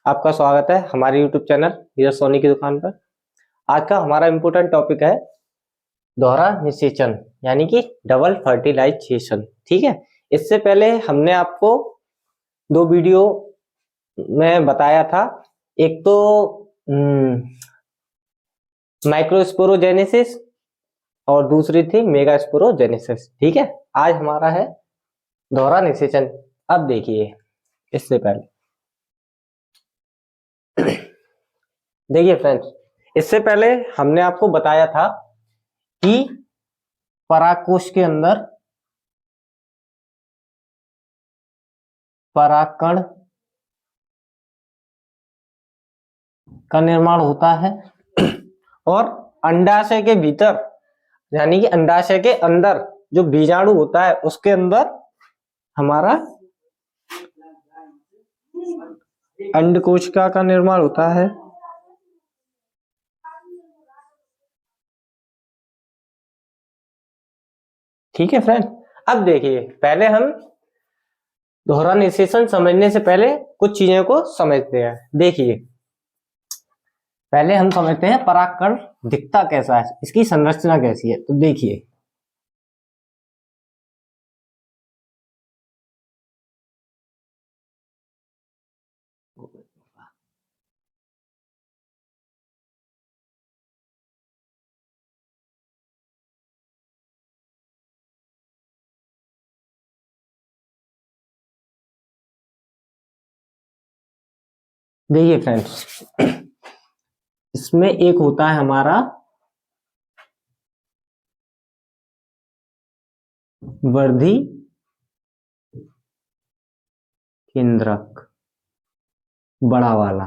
आपका स्वागत है हमारे YouTube चैनल नीरज सोनी की दुकान पर। आज का हमारा इम्पोर्टेंट टॉपिक है दोहरा निषेचन यानी कि डबल फर्टिलाइजेशन। ठीक है, इससे पहले हमने आपको दो वीडियो में बताया था। एक तो माइक्रोस्पोरोजेनेसिस और दूसरी थी मेगास्पोरोजेनेसिस। ठीक है, आज हमारा है दोहरा निषेचन। अब देखिए, इससे पहले देखिए फ्रेंड्स, इससे पहले हमने आपको बताया था कि परागकोश के अंदर परागकण का निर्माण होता है और अंडाशय के भीतर यानी कि अंडाशय के अंदर जो बीजाणु होता है उसके अंदर हमारा अंडकोशिका का निर्माण होता है। ठीक है फ्रेंड, अब देखिए, पहले हम दोहरा निषेचन समझने से पहले कुछ चीजों को समझते हैं। देखिए, पहले हम समझते हैं परागकण दिखता कैसा है, इसकी संरचना कैसी है। तो देखिए, देखिए फ्रेंड्स, इसमें एक होता है हमारा वर्धी केंद्रक, बड़ा वाला,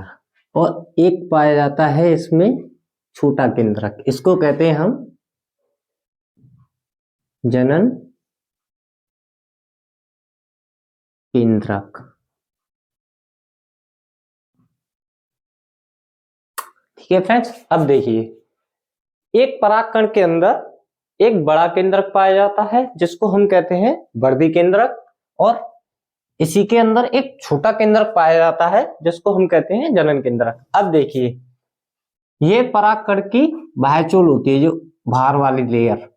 और एक पाया जाता है इसमें छोटा केंद्रक। इसको कहते हैं हम जनन केंद्रक। ठीक है फ्रेंड्स, अब देखिए, एक परागकण के अंदर एक बड़ा केंद्रक पाया जाता है जिसको हम कहते हैं वर्धी केंद्रक, और इसी के अंदर एक छोटा केंद्रक पाया जाता है जिसको हम कहते हैं जनन केंद्रक। अब देखिए, ये परागकण की बाह्यचोल होती है, जो बाहर वाली लेयर,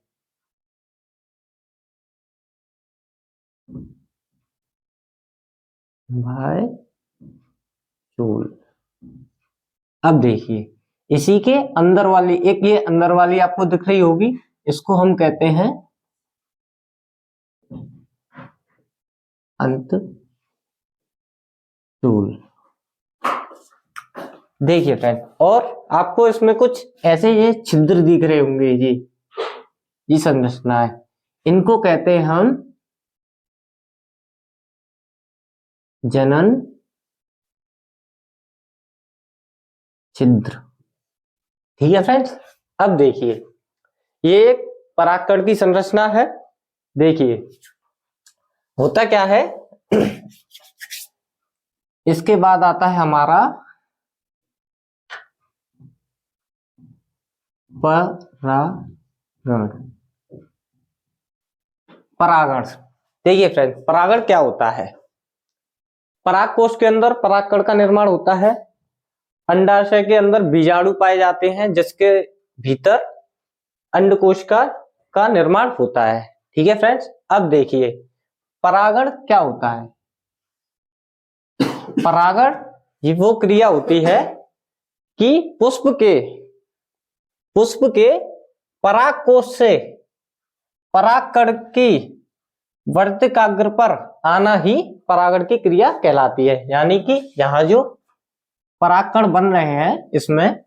बाह्यचोल। अब देखिए, इसी के अंदर वाली एक, ये अंदर वाली आपको दिख रही होगी, इसको हम कहते हैं अंतचूल। देखिए फ्रेंड, और आपको इसमें कुछ ऐसे ये छिद्र दिख रहे होंगे, ये संरचना है, इनको कहते हैं हम जनन छिद्र। ठीक है फ्रेंड्स, अब देखिए, ये एक परागकण की संरचना है। देखिए, होता क्या है, इसके बाद आता है हमारा परागण। परागण, देखिए फ्रेंड्स, परागण क्या होता है। परागकोश के अंदर परागकण का निर्माण होता है, अंडाशय के अंदर बीजाणु पाए जाते हैं जिसके भीतर अंडकोश का निर्माण होता है। ठीक है फ्रेंड्स, अब देखिए, परागण क्या होता है। परागण ये वो क्रिया होती है कि पुष्प के परागकोश से परागकण की वर्तिकाग्र पर आना ही परागण की क्रिया कहलाती है। यानी कि यहाँ जो परागकण बन रहे हैं इसमें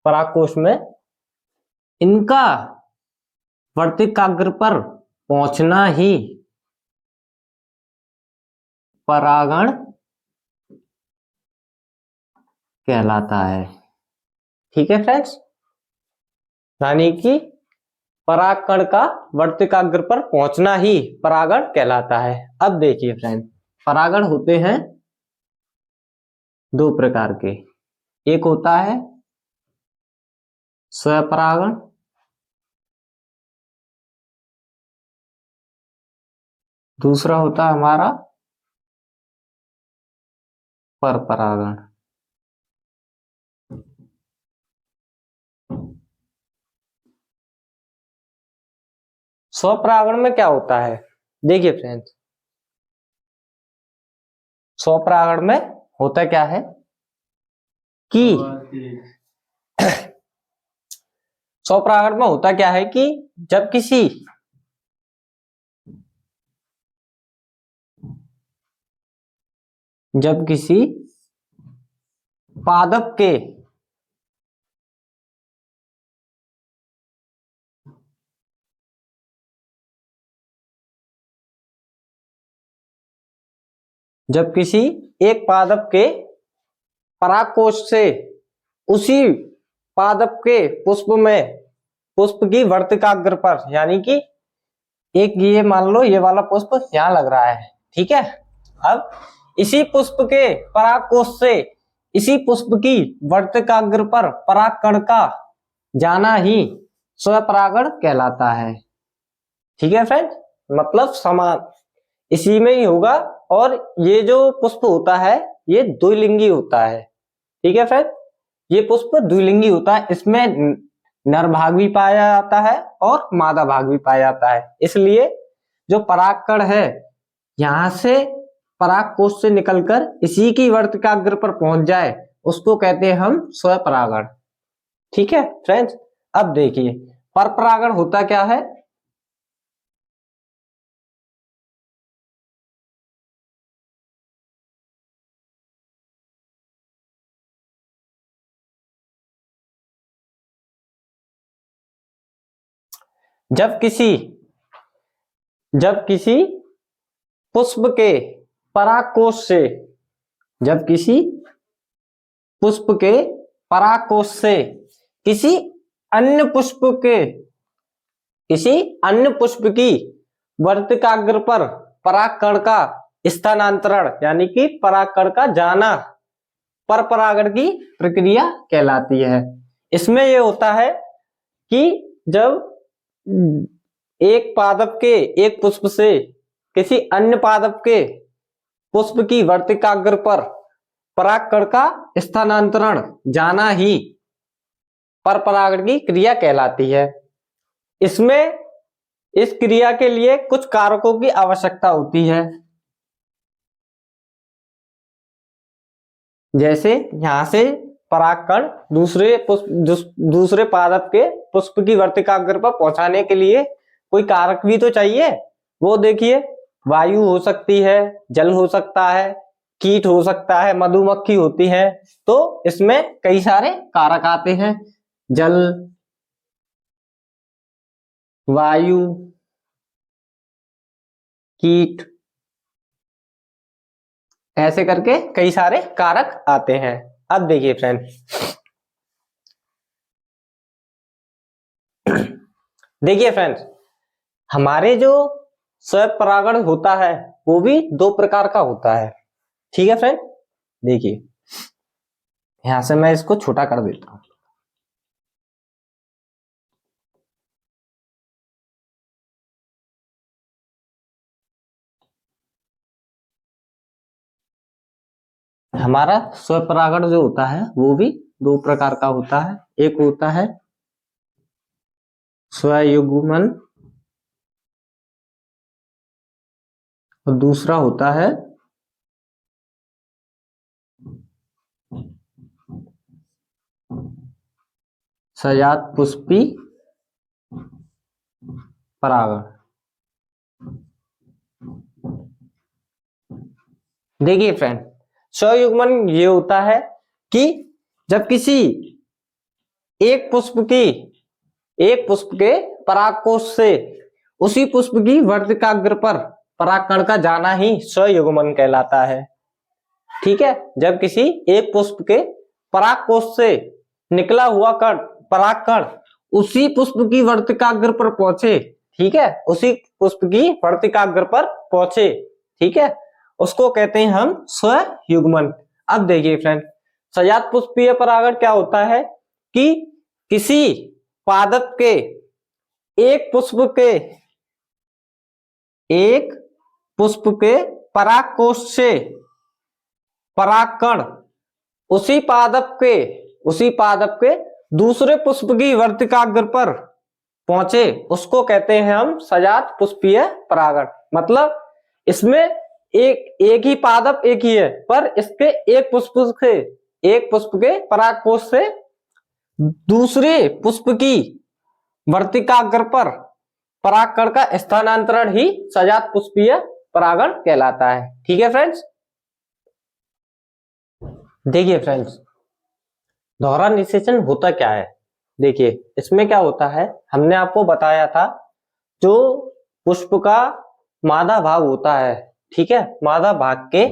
परागकोश में, इनका वर्तिकाग्र पर पहुंचना ही परागण कहलाता है। ठीक है फ्रेंड्स, यानी कि परागकण का वर्तिकाग्र पर पहुंचना ही परागण कहलाता है। अब देखिए फ्रेंड, परागण होते हैं दो प्रकार के। एक होता है स्वपरागण, दूसरा होता है हमारा पर परागण। स्वपरागण में क्या होता है? देखिए फ्रेंड्स, स्वपरागण में होता क्या है कि स्वपरागण में होता क्या है कि जब किसी पादप के एक पादप के परागकोश से उसी पादप के पुष्प की वर्तिकाग्र पर, यानी कि एक ये मान लो ये वाला पुष्प यहां लग रहा है, ठीक है। अब इसी पुष्प के परागकोश से इसी पुष्प की वर्तिकाग्र पर परागकण का जाना ही स्वपरागण कहलाता है। ठीक है फ्रेंड, मतलब समान इसी में ही होगा। और ये जो पुष्प होता है ये द्विलिंगी होता है। ठीक है फ्रेंड, ये पुष्प द्विलिंगी होता है, इसमें नर भाग भी पाया जाता है और मादा भाग भी पाया जाता है। इसलिए जो परागकण है यहां से परागकोश से निकलकर इसी की वर्तिकाग्र पर पहुंच जाए उसको कहते हैं हम स्वपरागण। ठीक है फ्रेंड्स, अब देखिए परपरागण होता क्या है। जब किसी पुष्प के परागकोश से जब किसी पुष्प के परागकोश से किसी अन्य पुष्प की वर्तिकाग्र पर परागकण का स्थानांतरण, यानी कि परागकण का जाना परपरागण की प्रक्रिया कहलाती है। इसमें यह होता है कि जब एक पुष्प से किसी अन्य पादप के पुष्प की वर्तिकाग्र पर परागकण का स्थानांतरण जाना ही परपरागण की क्रिया कहलाती है। इसमें इस क्रिया के लिए कुछ कारकों की आवश्यकता होती है, जैसे यहां से परागकण दूसरे पादप के पुष्प की वर्तिकाग्र पर पहुंचाने के लिए कोई कारक भी तो चाहिए। वो देखिए, वायु हो सकती है, जल हो सकता है, कीट हो सकता है, मधुमक्खी होती है। तो इसमें कई सारे कारक आते हैं, जल, वायु, कीट, ऐसे करके कई सारे कारक आते हैं। अब देखिए फ्रेंड, देखिए फ्रेंड्स, हमारे जो स्वपरागण होता है वो भी दो प्रकार का होता है। ठीक है फ्रेंड, देखिए यहां से मैं इसको छोटा कर देता हूं। हमारा स्वपरागण जो होता है वो भी दो प्रकार का होता है। एक होता है स्वयुग्मन और दूसरा होता है सजातपुष्पी परागण। देखिए फ्रेंड, स्वयुग्मन ये होता है कि जब किसी एक पुष्प के परागकोश से उसी पुष्प की वर्तिकाग्र पर परागकण का जाना ही स्वयुग्मन कहलाता है। ठीक है, जब किसी एक पुष्प के परागकोश से निकला हुआ परागकण उसी पुष्प की वर्तिकाग्र पर पहुंचे, ठीक है, उसी पुष्प की वर्तिकाग्र पर पहुंचे, ठीक है, उसको कहते हैं हम स्वयुग्मन। अब देखिए फ्रेंड, सजात पुष्पीय परागण क्या होता है कि किसी पादप के एक पुष्प के परागकोश से परागकण उसी पादप के दूसरे पुष्प की वर्तिकाग्र पर पहुंचे उसको कहते हैं हम सजात पुष्पीय परागण। मतलब इसमें एक ही पादप एक ही है, पर इसके एक पुष्प के परागकोश से दूसरे पुष्प की वर्तिकाग्र पर परागकण का स्थानांतरण ही सजात पुष्पीय परागण कहलाता है। ठीक है फ्रेंड्स। देखिए फ्रेंड्स, दोहरा निषेचन होता क्या है। देखिए इसमें क्या होता है, हमने आपको बताया था जो पुष्प का मादा भाग होता है, ठीक है, मादा भाग के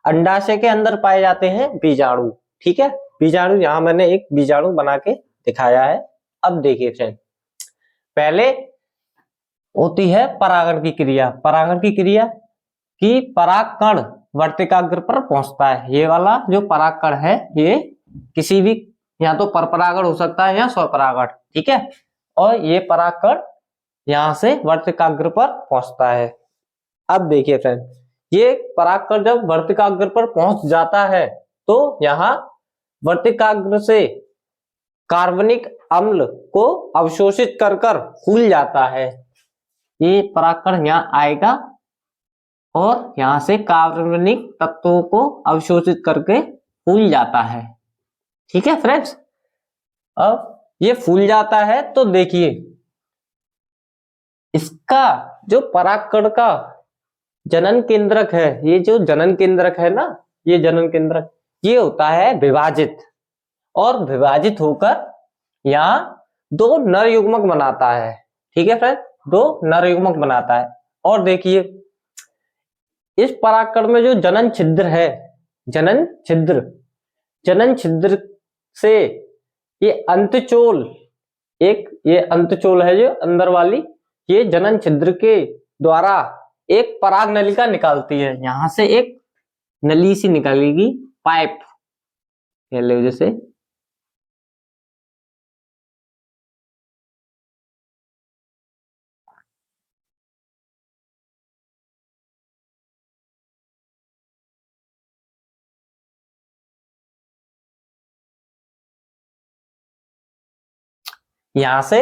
अंडाशय के अंदर पाए जाते हैं बीजाणु। ठीक है, बीजाणु, यहां मैंने एक बीजाणु बना के दिखाया है। अब देखिए फ्रेंड, पहले होती है परागण की क्रिया। परागण की क्रिया कि परागकण वर्तिकाग्र पर पहुंचता है। ये वाला जो परागकण है ये किसी भी, या तो परपरागण हो सकता है या स्वपरागण, ठीक है, और ये परागकण यहां से वर्तिकाग्र पर पहुंचता है। अब देखिए फ्रेंड, ये परागकण जब वर्तिकाग्र पर पहुंच जाता है तो यहाँ वर्तिकाग्र से कार्बनिक अम्ल को अवशोषित कर फूल जाता है। ये परागकण यहाँ आएगा और यहां से कार्बनिक तत्वों को अवशोषित करके फूल जाता है। ठीक है फ्रेंड्स। अब ये फूल जाता है तो देखिए इसका जो परागकण का जनन केंद्रक है, ये जो जनन केंद्रक है ना, ये जनन केंद्रक ये होता है विभाजित, और विभाजित होकर यहाँ दो नर युग्मक बनाता है। ठीक है फ्रेंड, दो नर युग्मक बनाता है। और देखिए इस परागकण में जो जनन छिद्र से ये अंतचोल, ये अंतचोल है जो अंदर वाली, ये जनन छिद्र के द्वारा एक पराग नलिका निकालती है। यहां से एक नली सी निकालेगी, पाइप कह लो जैसे, यहां से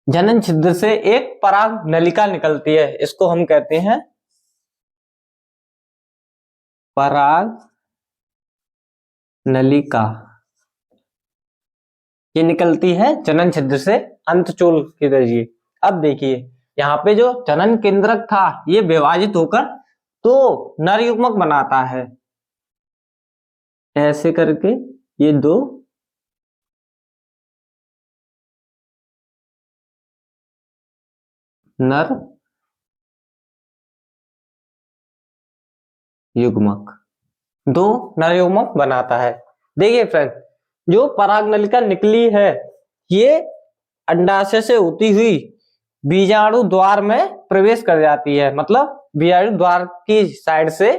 जनन छिद्र से एक पराग नलिका निकलती है, इसको हम कहते हैं पराग नलिका। ये निकलती है जनन छिद्र से अंतचोल के जरिए। अब देखिए यहाँ पे जो जनन केंद्रक था ये विभाजित होकर तो नर युग्मक बनाता है, ऐसे करके ये दो नर युग्मक, दो नर युग्मक बनाता है। देखिए फ्रेंड, जो पराग नलिका निकली है ये अंडाशय से होती हुई बीजाणु द्वार में प्रवेश कर जाती है। मतलब बीजाणु द्वार की साइड से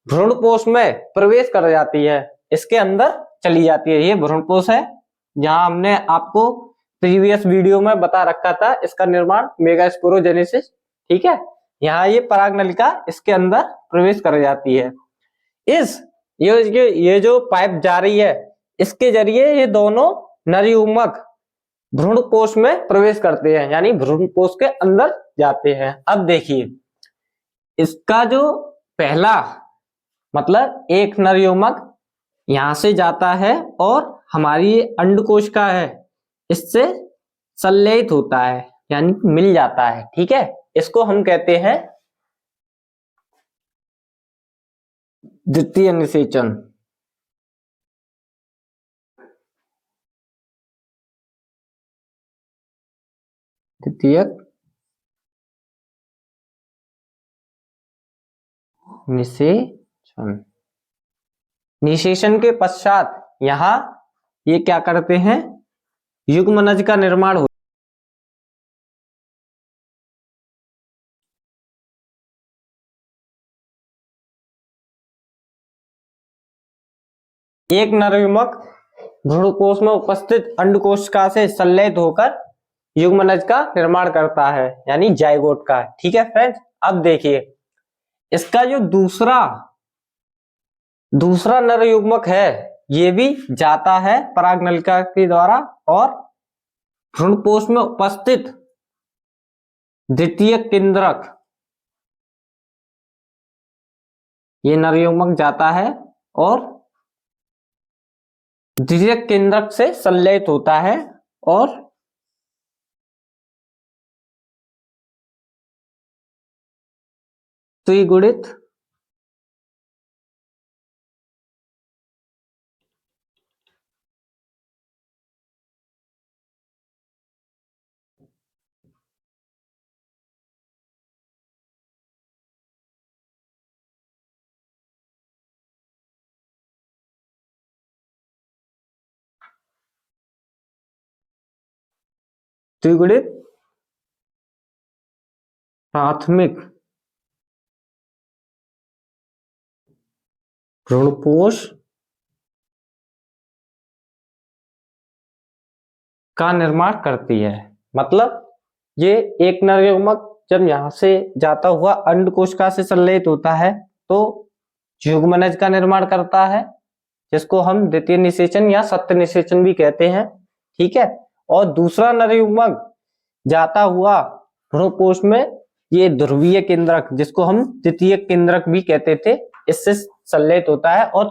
भ्रूणपोष में प्रवेश कर जाती है, इसके अंदर चली जाती है। ये भ्रूणपोष है, जहां हमने आपको प्रीवियस वीडियो में बता रखा था इसका निर्माण, मेगास्पोरोजेनेसिस। ठीक है, यहाँ ये पराग नलिका इसके अंदर प्रवेश कर जाती है। ये जो पाइप जा रही है इसके जरिए ये दोनों नर युग्मक भ्रूणपोष में प्रवेश करते हैं, यानी भ्रूणपोष के अंदर जाते हैं। अब देखिए इसका जो पहला मतलब एक नर युग्मक यहां से जाता है और हमारी अंडकोश का है इससे संलयित होता है, यानी मिल जाता है। ठीक है, इसको हम कहते हैं द्वितीय निषेचन। द्वितीयक निषेचन। निषेचन के पश्चात यहां ये क्या करते हैं, युग्मनज का निर्माण हो, एक नर युग्मक भ्रूणकोश में उपस्थित अंडकोश का से संलयित होकर युग्मनज का निर्माण करता है, यानी जाइगोट का। ठीक है फ्रेंड्स। अब देखिए इसका जो दूसरा दूसरा नर युग्मक है ये भी जाता है परागनलिका के द्वारा और भ्रूणपोष में उपस्थित द्वितीय केंद्रक, ये नर युग्मक जाता है और द्वितीय केंद्रक से संलयित होता है और द्विगुणित द्विगुणित प्राथमिक भ्रूणपोष का निर्माण करती है। मतलब ये एक नर युग्मक जब यहां से जाता हुआ अंडकोशिका से संलयित होता है तो युग्मनज का निर्माण करता है, जिसको हम द्वितीय निषेचन या सत्य निषेचन भी कहते हैं। ठीक है। और दूसरा नर युग्मक जाता हुआ भ्रूणपोष में ये ध्रुवीय केंद्रक, जिसको हम द्वितीय केंद्रक भी कहते थे, इससे संलयित होता है और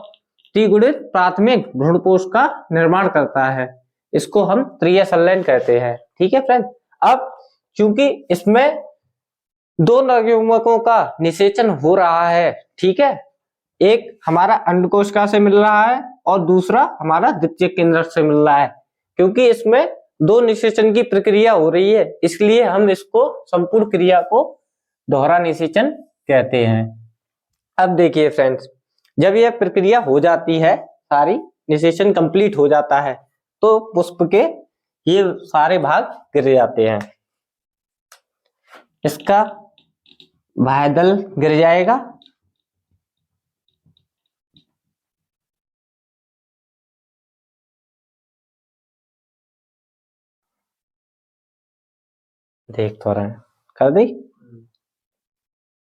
त्रिगुणित प्राथमिक भ्रूणपोष का निर्माण करता है। इसको हम त्रिय संलयन कहते हैं। ठीक है फ्रेंड। अब चूंकि इसमें दो नर युग्मकों का निषेचन हो रहा है, ठीक है, एक हमारा अंडकोशिका से मिल रहा है और दूसरा हमारा द्वितीय केंद्रक से मिल रहा है। क्योंकि इसमें दो निषेचन की प्रक्रिया हो रही है, इसलिए हम इसको संपूर्ण क्रिया को दोहरा निषेचन कहते हैं। अब देखिए फ्रेंड्स, जब यह प्रक्रिया हो जाती है, सारी निषेचन कंप्लीट हो जाता है, तो पुष्प के ये सारे भाग गिर जाते हैं। इसका बाह्यदल गिर जाएगा, देख तो रहे हैं, कर दी।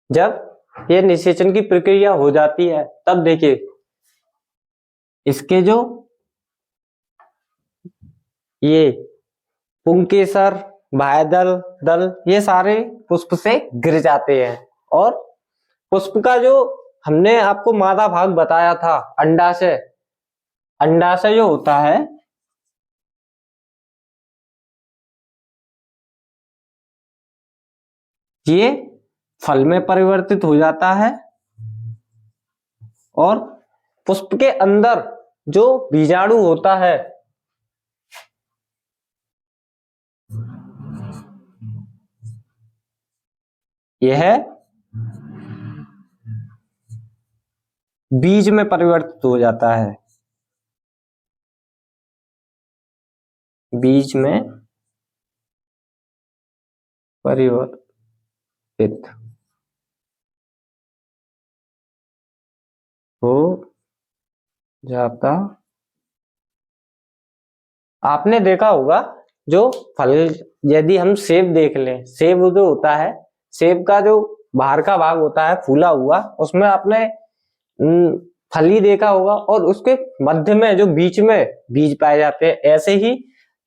जब ये निषेचन की प्रक्रिया हो जाती है तब देखिए इसके जो ये पुंकेसर, बाह्यदल, दल, ये सारे पुष्प से गिर जाते हैं और पुष्प का जो हमने आपको मादा भाग बताया था, अंडाशय, अंडाशय जो होता है ये फल में परिवर्तित हो जाता है और पुष्प के अंदर जो बीजाणु होता है यह बीज में परिवर्तित हो जाता है, बीज में परिवर्तित हो जाता। आपने देखा होगा जो फल, यदि हम सेब देख लें, सेब जो होता है, सेब का जो बाहर का भाग होता है फूला हुआ, उसमें आपने फली देखा होगा और उसके मध्य में जो बीच में बीज पाए जाते हैं। ऐसे ही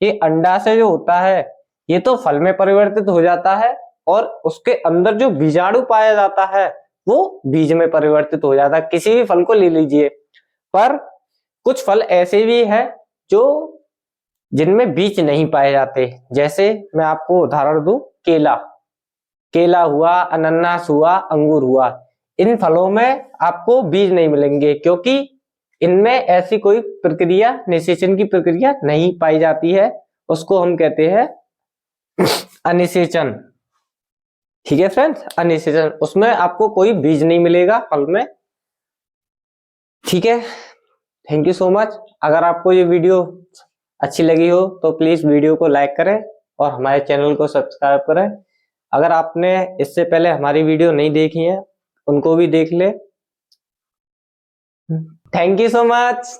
ये अंडाशय जो होता है ये तो फल में परिवर्तित हो जाता है और उसके अंदर जो बीजाणु पाया जाता है वो बीज में परिवर्तित हो जाता है। किसी भी फल को ले लीजिए, पर कुछ फल ऐसे भी हैं जो जिनमें बीज नहीं पाए जाते। जैसे मैं आपको उदाहरण दूं, केला, केला हुआ, अनानास हुआ, अंगूर हुआ, इन फलों में आपको बीज नहीं मिलेंगे क्योंकि इनमें ऐसी कोई प्रक्रिया, निषेचन की प्रक्रिया नहीं पाई जाती है। उसको हम कहते हैं अनिषेचन। ठीक है फ्रेंड्स, अनिषेचन, उसमें आपको कोई बीज नहीं मिलेगा फल में। ठीक है, थैंक यू सो मच। अगर आपको ये वीडियो अच्छी लगी हो तो प्लीज वीडियो को लाइक करें और हमारे चैनल को सब्सक्राइब करें। अगर आपने इससे पहले हमारी वीडियो नहीं देखी है उनको भी देख ले। Thank you so much.